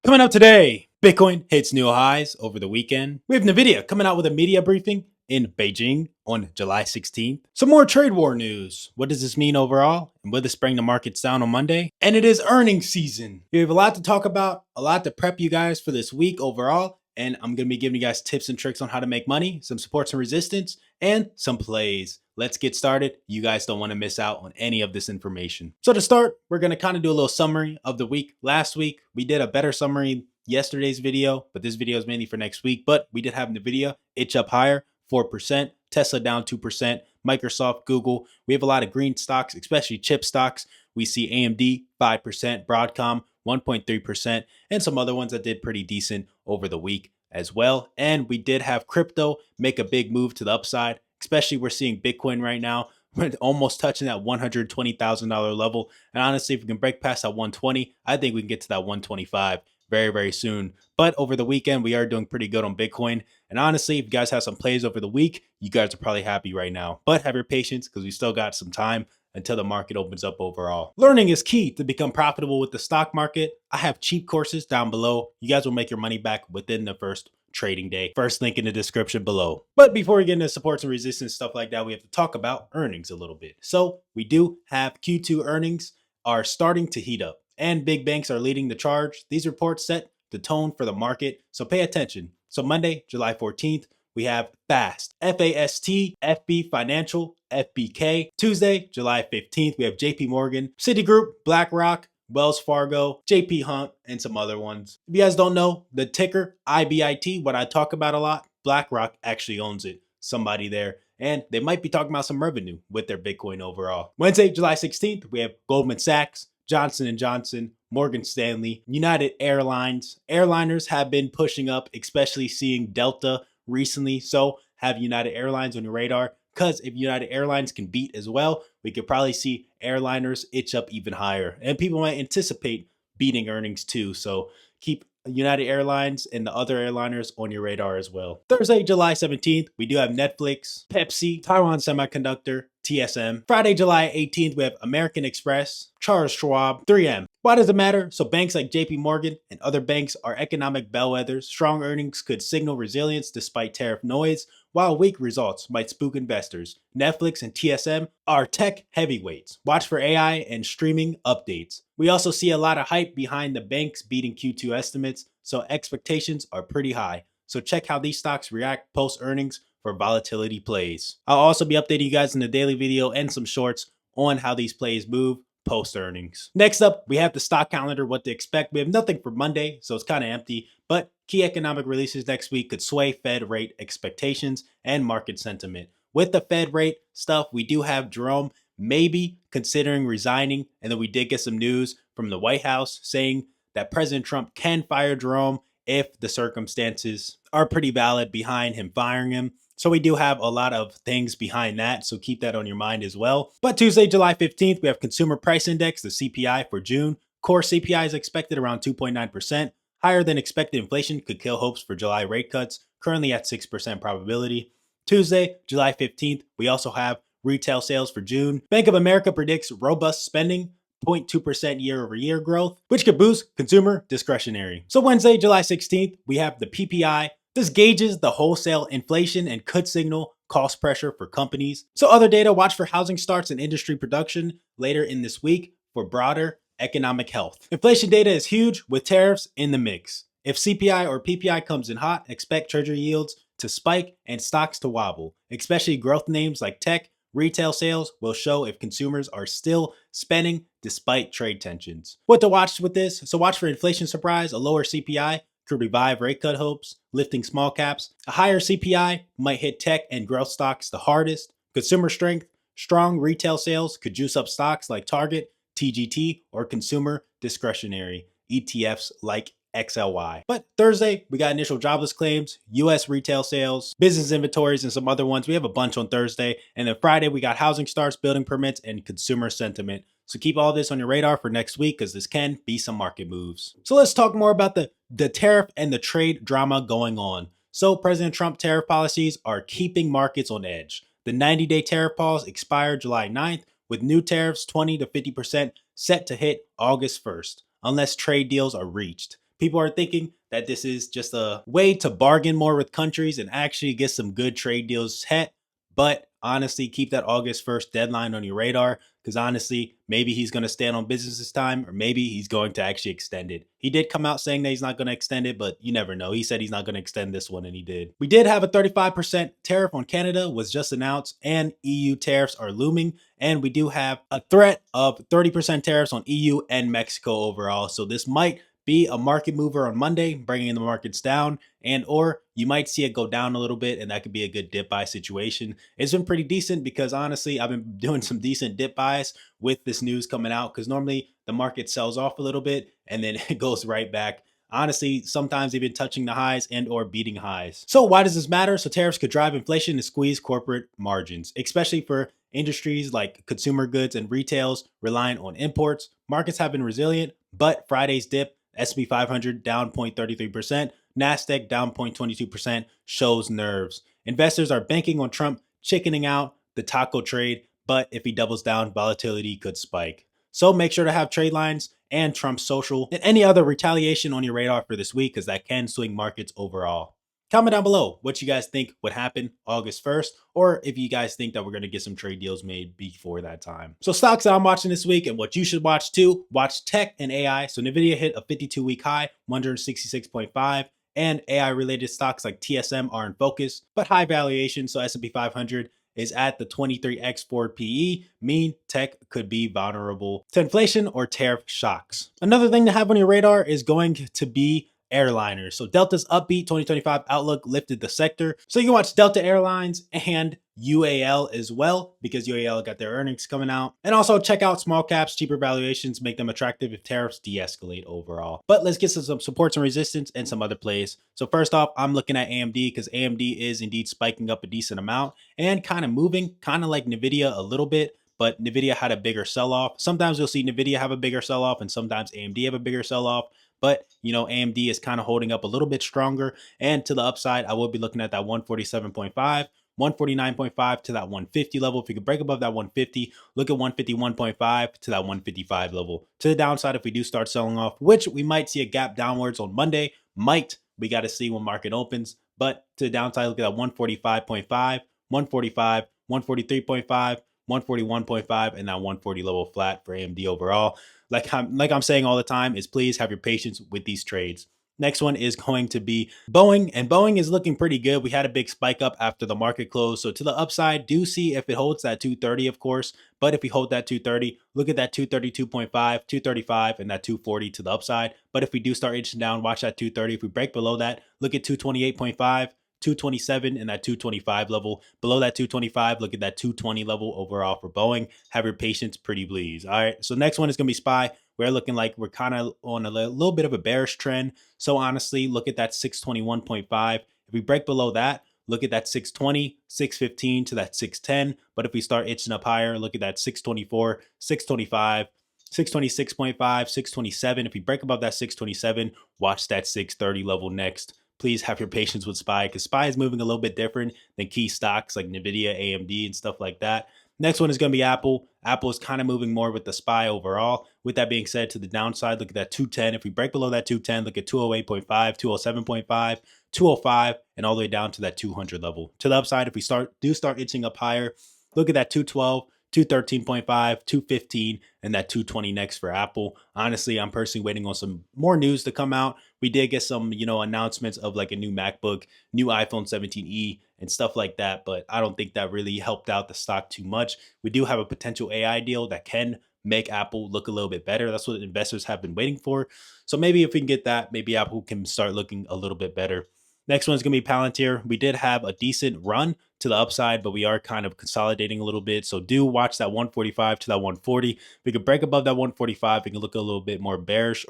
Coming up today, Bitcoin hits new highs over the weekend. We have NVIDIA coming out with a media briefing in Beijing on July 16th. Some more trade war news. What does this mean overall? And will this bring the markets down on Monday? And it is earnings season. We have a lot to talk about, a lot to prep you guys for this week overall. And I'm going to be giving you guys tips and tricks on how to make money, some supports and resistance, and some plays. Let's get started. You guys don't want to miss out on any of this information. So to start, we're going to kind of do a little summary of the week. Last week, we did a better summary yesterday's video, but this video is mainly for next week. But we did have NVIDIA itch up higher, 4%, Tesla down 2%, Microsoft, Google. We have a lot of green stocks, especially chip stocks. We see AMD 5%, Broadcom 1.3%, and some other ones that did pretty decent over the week as well. And we did have crypto make a big move to the upside, especially we're seeing Bitcoin right now. We're almost touching that $120,000 level. And honestly, if we can break past that 120, I think we can get to that 125 very, very soon. But over the weekend, we are doing pretty good on Bitcoin. And honestly, if you guys have some plays over the week, you guys are probably happy right now. But have your patience because we still got some time until the market opens up overall. Learning is key to become profitable with the stock market. I have cheap courses down below. You guys will make your money back within the first trading day. First link in the description below. But before we get into supports and resistance, stuff like that, we have to talk about earnings a little bit. So we do have Q2 earnings are starting to heat up and big banks are leading the charge. These reports set the tone for the market. So pay attention. So Monday, July 14th, we have FAST, F-A-S-T, FB Financial, FBK. Tuesday, July 15th, we have JP Morgan, Citigroup, BlackRock, Wells Fargo, JP Hunt, and some other ones. If you guys don't know, the ticker IBIT, what I talk about a lot, BlackRock actually owns it. Somebody there. And they might be talking about some revenue with their Bitcoin overall. Wednesday, July 16th, we have Goldman Sachs, Johnson & Johnson, Morgan Stanley, United Airlines. Airliners have been pushing up, especially seeing Delta recently. So have United Airlines on your radar, because if United Airlines can beat as well, we could probably see airliners itch up even higher. And people might anticipate beating earnings too. So keep United Airlines and the other airliners on your radar as well. Thursday, July 17th, we do have Netflix, Pepsi, Taiwan Semiconductor, TSM. Friday, July 18th, we have American Express, Charles Schwab, 3M. Why does it matter? So banks like JP Morgan and other banks are economic bellwethers. Strong earnings could signal resilience despite tariff noise, while weak results might spook investors. Netflix and TSM are tech heavyweights. Watch for AI and streaming updates. We also see a lot of hype behind the banks beating Q2 estimates, so expectations are pretty high. So check how these stocks react post earnings for volatility plays. I'll also be updating you guys in the daily video and some shorts on how these plays move post earnings. Next up, we have the stock calendar, what to expect. We have nothing for Monday, so it's kind of empty, but key economic releases next week could sway Fed rate expectations and market sentiment. With the Fed rate stuff, we do have Jerome maybe considering resigning, and then we did get some news from the White House saying that President Trump can fire Jerome if the circumstances are pretty valid behind him firing him. So we do have a lot of things behind that, so keep that on your mind as well. But Tuesday, July 15th, we have Consumer Price Index, the CPI for June. Core CPI is expected around 2.9%. Higher than expected inflation could kill hopes for July rate cuts, currently at 6% probability. Tuesday, July 15th, we also have retail sales for June. Bank of America predicts robust spending, 0.2% year-over-year growth, which could boost consumer discretionary. So Wednesday, July 16th, we have the PPI. This gauges the wholesale inflation and could signal cost pressure for companies. So other data, watch for housing starts and industry production later in this week for broader economic health. Inflation data is huge with tariffs in the mix. If CPI or PPI comes in hot, expect treasury yields to spike and stocks to wobble, especially growth names like tech. Retail sales will show if consumers are still spending despite trade tensions. What to watch with this? So watch for inflation surprise. A lower CPI could revive rate cut hopes, lifting small caps. A higher CPI might hit tech and growth stocks the hardest. Consumer strength, strong retail sales could juice up stocks like Target, TGT, or consumer discretionary ETFs like XLY. But Thursday, we got initial jobless claims, US retail sales, business inventories, and some other ones. We have a bunch on Thursday. And then Friday, we got housing starts, building permits, and consumer sentiment. So keep all this on your radar for next week because this can be some market moves. So let's talk more about the tariff and the trade drama going on. So President Trump tariff policies are keeping markets on edge. The 90-day tariff pause expired July 9th, with new tariffs 20 to 50% set to hit August 1st, unless trade deals are reached. People are thinking that this is just a way to bargain more with countries and actually get some good trade deals set. But honestly, keep that August 1st deadline on your radar, because honestly, maybe he's going to stand on business this time, or maybe he's going to actually extend it. He did come out saying that he's not going to extend it, but you never know. He said he's not going to extend this one, and he did. We did have a 35% tariff on Canada was just announced, and EU tariffs are looming. And we do have a threat of 30% tariffs on EU and Mexico overall. So this might be a market mover on Monday, bringing the markets down, and or you might see it go down a little bit, and that could be a good dip buy situation. It's been pretty decent because honestly, I've been doing some decent dip buys with this news coming out, because normally the market sells off a little bit and then it goes right back. Honestly, sometimes even touching the highs and or beating highs. So why does this matter? So tariffs could drive inflation and squeeze corporate margins, especially for industries like consumer goods and retails relying on imports. Markets have been resilient, but Friday's dip, S&P 500 down 0.33%, NASDAQ down 0.22%, shows nerves. Investors are banking on Trump chickening out the taco trade, but if he doubles down, volatility could spike. So make sure to have trade lines and Trump's social and any other retaliation on your radar for this week, because that can swing markets overall. Comment down below what you guys think would happen August 1st, or if you guys think that we're going to get some trade deals made before that time. So stocks that I'm watching this week and what you should watch too, watch tech and AI. So NVIDIA hit a 52-week high, 166.5, and AI related stocks like TSM are in focus, but high valuation. So S&P 500 is at the 23x forward PE, mean tech could be vulnerable to inflation or tariff shocks. Another thing to have on your radar is going to be airliners. So Delta's upbeat 2025 outlook lifted the sector. So you can watch Delta Airlines and UAL as well, because UAL got their earnings coming out. And also check out small caps, cheaper valuations, make them attractive if tariffs de-escalate overall. But let's get to some supports and resistance and some other plays. So first off, I'm looking at AMD, because AMD is indeed spiking up a decent amount and kind of moving, kind of like NVIDIA a little bit. But NVIDIA had a bigger sell-off. Sometimes you'll see NVIDIA have a bigger sell-off and sometimes AMD have a bigger sell-off. But, you know, AMD is kind of holding up a little bit stronger. And to the upside, I will be looking at that 147.5, 149.5 to that 150 level. If we could break above that 150, look at 151.5 to that 155 level. To the downside, if we do start selling off, which we might see a gap downwards on Monday, we got to see when market opens. But to the downside, look at that 145.5, 145, 143.5, 141.5, and that 140 level flat for AMD overall. Like I'm saying all the time, is please have your patience with these trades. Next one is going to be Boeing, and Boeing is looking pretty good. We had a big spike up after the market closed. So to the upside, do see if it holds that 230, of course. But if we hold that 230, look at that 232.5, 235, and that 240 to the upside. But if we do start inching down, watch that 230. If we break below that, look at 228.5. 227 and that 225 level. Below that 225, look at that 220 level overall for Boeing. Have your patience, pretty please. All right, so next one is going to be SPY. We're looking like we're kind of on a little bit of a bearish trend. So honestly, look at that 621.5. If we break below that, look at that 620, 615 to that 610. But if we start itching up higher, look at that 624, 625, 626.5, 627. If we break above that 627, watch that 630 level next. Please have your patience with SPY, because SPY is moving a little bit different than key stocks like NVIDIA, AMD, and stuff like that. Next one is going to be Apple. Apple is kind of moving more with the SPY overall. With that being said, to the downside, look at that 210. If we break below that 210, look at 208.5, 207.5, 205, and all the way down to that 200 level. To the upside, if we do start itching up higher, look at that 212, 213.5, 215, and that 220 next for Apple. Honestly, I'm personally waiting on some more news to come out. We did get some, announcements of like a new MacBook, new iPhone 17e, and stuff like that, but I don't think that really helped out the stock too much. We do have a potential AI deal that can make Apple look a little bit better. That's what investors have been waiting for. So maybe if we can get that, maybe Apple can start looking a little bit better. Next one is going to be Palantir. We did have a decent run to the upside, but we are kind of consolidating a little bit. So do watch that 145 to that 140. If we could break above that 145, we can look a little bit more bullish.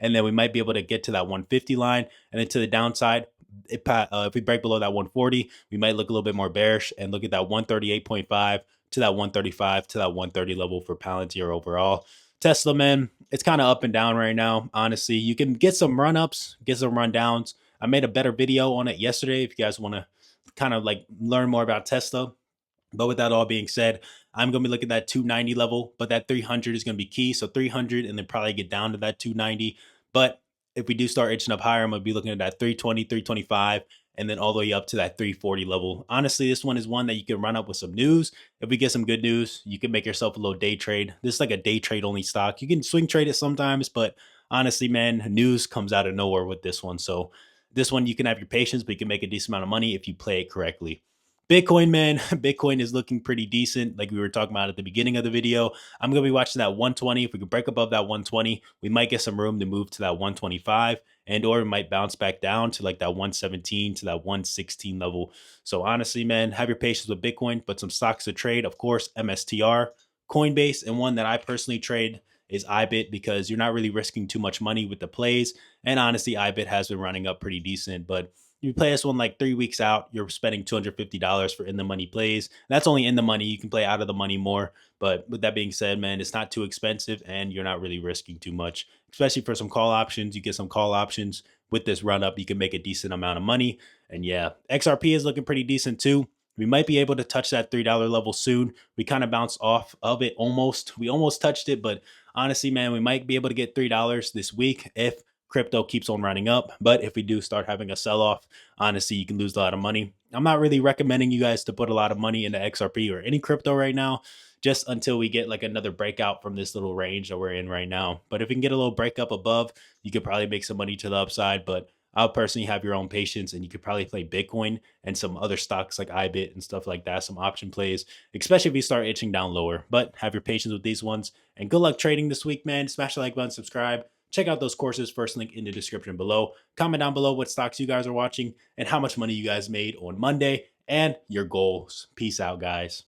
And then we might be able to get to that 150 line. And then to the downside, if we break below that 140, we might look a little bit more bearish and look at that 138.5 to that 135 to that 130 level for Palantir overall. Tesla, man, it's kind of up and down right now. Honestly, you can get some run ups, get some run downs. I made a better video on it yesterday if you guys want to kind of like learn more about Tesla. But with that all being said, I'm going to be looking at that 290 level, but that 300 is going to be key. So 300 and then probably get down to that 290. But if we do start itching up higher, I'm going to be looking at that 320, 325, and then all the way up to that 340 level. Honestly, this one is one that you can run up with some news. If we get some good news, you can make yourself a little day trade. This is like a day trade only stock. You can swing trade it sometimes, but honestly, man, news comes out of nowhere with this one. So this one, you can have your patience, but you can make a decent amount of money if you play it correctly. Bitcoin, man, Bitcoin is looking pretty decent. Like we were talking about at the beginning of the video, I'm going to be watching that 120. If we can break above that 120, we might get some room to move to that 125, and or it might bounce back down to like that 117 to that 116 level. So honestly, man, have your patience with Bitcoin, but some stocks to trade, of course, MSTR, Coinbase, and one that I personally trade is IBIT, because you're not really risking too much money with the plays. And honestly, IBIT has been running up pretty decent, but you play this one like 3 weeks out, you're spending $250 for in the money plays. That's only in the money. You can play out of the money more. But with that being said, man, it's not too expensive and you're not really risking too much, especially for some call options. You get some call options with this run up, you can make a decent amount of money. And yeah, XRP is looking pretty decent too. We might be able to touch that $3 level soon. We kind of bounced off of it almost. We almost touched it, but honestly, man, we might be able to get $3 this week if crypto keeps on running up. But if we do start having a sell off, honestly, you can lose a lot of money. I'm not really recommending you guys to put a lot of money into XRP or any crypto right now, just until we get like another breakout from this little range that we're in right now. But if we can get a little breakup above, you could probably make some money to the upside. But I'll personally have your own patience, and you could probably play Bitcoin and some other stocks like IBIT and stuff like that, some option plays, especially if you start itching down lower. But have your patience with these ones, and good luck trading this week, man. Smash the like button, subscribe. Check out those courses, first link in the description below. Comment down below what stocks you guys are watching and how much money you guys made on Monday and your goals. Peace out, guys.